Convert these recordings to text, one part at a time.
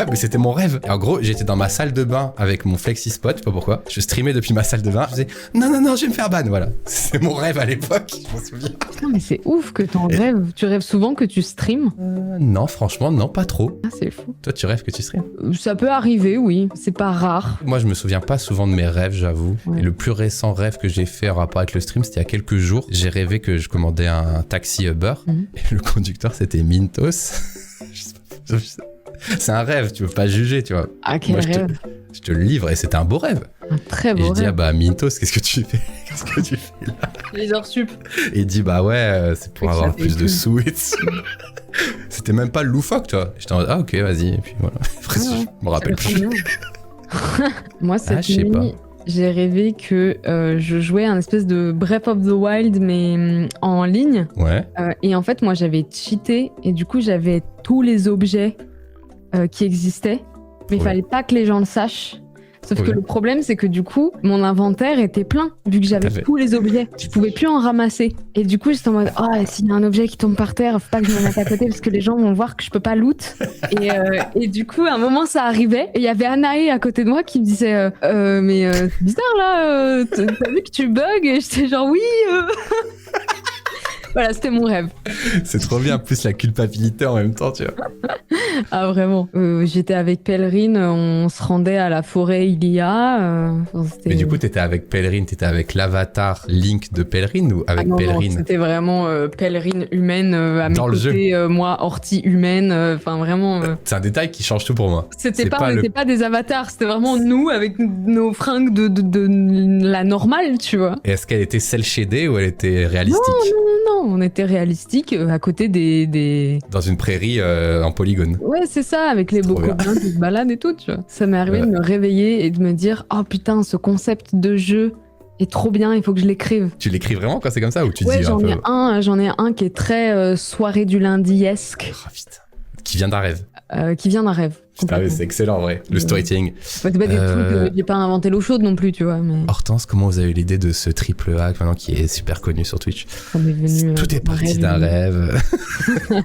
Ah, mais c'était mon rêve. Et en gros, j'étais dans ma salle de bain avec mon FlexiSpot, je sais pas pourquoi. Je streamais depuis ma salle de bain. Je disais non, je vais me faire ban. Voilà. C'est mon rêve à l'époque, je m'en souviens. Putain, mais c'est ouf que t'en rêves. Tu rêves souvent que tu streams? Non, franchement, non, pas trop. Ah, c'est fou. Toi, tu rêves que tu streams? Ça peut arriver, oui. C'est pas rare. Moi, je me souviens pas souvent de mes rêves, j'avoue. Ouais. Et le plus récent rêve que j'ai fait en rapport avec le stream, c'était il y a quelques jours. J'ai rêvé que je commandais un taxi Uber. Et le conducteur, c'était Mintos. Je sais pas. C'est un rêve, tu peux pas juger, tu vois. Ah, quel Moi, rêve. je te le livre et c'était un beau rêve. Un très beau Et je dis, rêve. ah bah Mintos, qu'est-ce que tu fais? Qu'est-ce que tu fais là? Les heures sup. Et il dit, bah ouais, c'est pour Oui, avoir ça fait plus de plus. sous et tout. C'était même pas loufoque, tu vois. J'étais en mode, ah ok, vas-y. Et puis voilà. Après, Ah ouais. je me rappelle plus. Moi, cette je sais pas. nuit, j'ai rêvé que je jouais un espèce de Breath of the Wild, mais en ligne. Ouais. Et en fait, moi, j'avais cheaté. Et du coup, j'avais tous les objets qui existaient. Mais il Ouais. fallait pas que les gens le sachent. Sauf Ouais. que le problème, c'est que du coup, mon inventaire était plein, vu que j'avais T'avais- tous les objets. Je pouvais plus en ramasser. Et du coup, j'étais en mode, ah, s'il y a un objet qui tombe par terre, faut pas que je me mette à côté parce que les gens vont voir que je peux pas loot. Et du coup, à un moment, ça arrivait. Et il y avait Anaé à côté de moi qui me disait, mais c'est bizarre là, t'as vu que tu bugs? Et j'étais genre, oui. Voilà, c'était mon rêve. C'est trop bien, plus la culpabilité en même temps, tu vois. Ah, vraiment. J'étais avec Pèlerine, on se rendait à la forêt Ilia. Mais du coup, t'étais avec Pèlerine, t'étais avec l'avatar Link de Pèlerine ou avec non, Pèlerine? c'était vraiment Pèlerine humaine à mes Dans le côtés, moi, ortie humaine. Enfin, vraiment. C'est un détail qui change tout pour moi. C'était c'est pas, pas on le- n'était pas des avatars, c'était vraiment nous avec nos fringues de la normale, tu vois. Et est-ce qu'elle était cel shadée ou elle était réalistique? Non, on était réalistique à côté des... Dans une prairie en polygone. Ouais, c'est ça, avec les C'est beaux trop bien. copains qui se baladent et tout, tu vois. Ça m'est arrivé de me réveiller et de me dire, oh putain, ce concept de jeu est trop bien, il faut que je l'écrive. Tu l'écris vraiment quand c'est comme ça ou tu Ouais, dis un peu... j'en ai un qui est très soirée du lundi-esque, Ah, putain. Qui vient d'un rêve. qui vient d'un rêve. Putain, complètement. c'est excellent en vrai. Le Ouais. storytelling. C'est pas des trucs, j'ai pas inventé l'eau chaude non plus, tu vois, mais Hortense, comment vous avez eu l'idée de ce triple A maintenant qui est super connu sur Twitch? ça m'est venu. Tout est parti d'un rêve.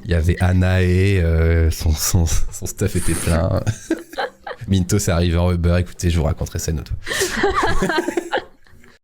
Il y avait Anaé, son stuff était plein. Minto, c'est arrivé en Uber. Écoutez, je vous raconterai ça une autre fois.